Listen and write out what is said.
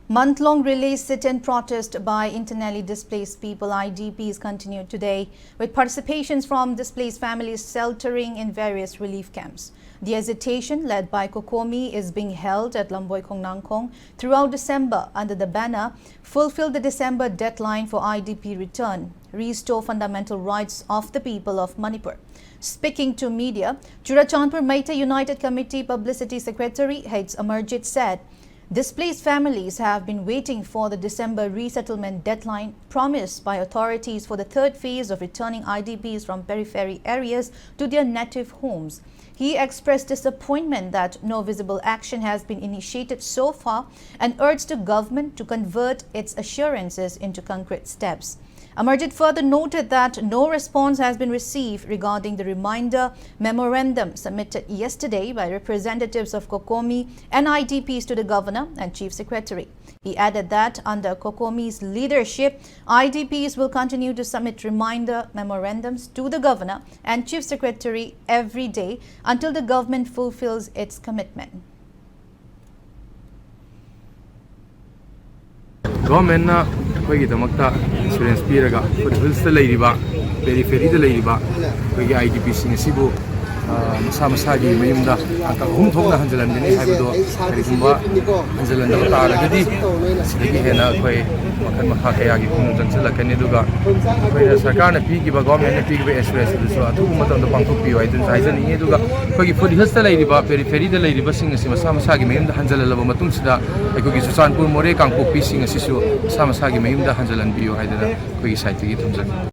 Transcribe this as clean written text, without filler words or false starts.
Month-long relay sit-in protest by internally displaced people IDPs continued today, with participations from displaced families sheltering in various relief camps. The agitation, led by Kokomi, is being held at Lamboy Kongnangkong throughout December under the banner "Fulfill the December deadline for IDP return, restore fundamental rights of the people of Manipur." Speaking to media, Churachandpur Meitei United Committee Publicity Secretary H. Amarjit said, displaced families have been waiting for the December resettlement deadline promised by authorities for the third phase of returning IDPs from periphery areas to their native homes. He expressed disappointment that no visible action has been initiated so far and urged the government to convert its assurances into concrete steps. Amarjit further noted that no response has been received regarding the reminder memorandum submitted yesterday by representatives of Kokomi and IDPs to the Governor and Chief Secretary. He added that under Kokomi's leadership, IDPs will continue to submit reminder memorandums to the Governor and Chief Secretary every day until the government fulfills its commitment. Government insurance piraga for the hills the ladiba, periphery the ladiba, IDPs in a Sibu, Samasagi, Mayumda, Home Tonga Hanzelan, Habido, Rikumba, Hanzelan, Taragadi, Siki Hena, Makayagi, Jansela, Kaneduga, Sakana Pigi, Government, Pig Express, so two months on the Pankopi, I didn't Eduga, for the hills the ladiba, periphery the lady, sing a Samasagi, Mayum, Hanzela Matumsida, I could get Susanpur More, Kanko, Pissing a Sisu, Samasagi, Mayum, the Hanzelan Bio, I did a quick site to get